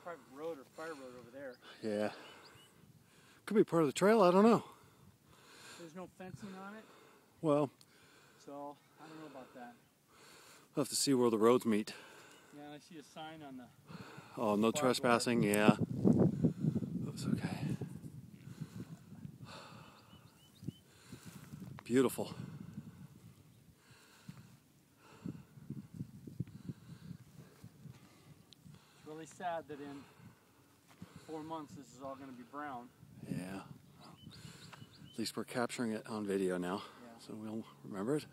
private road or fire road over there. Yeah. Could be part of the trail, I don't know. There's no fencing on it, Well, so I don't know about that. we'll have to see where the roads meet. Yeah, and I see a sign on the... Oh, no trespassing, yeah. That's okay. Beautiful. It's really sad that in 4 months this is all going to be brown. Yeah. At least we're capturing it on video now, Yeah. so we'll remember it.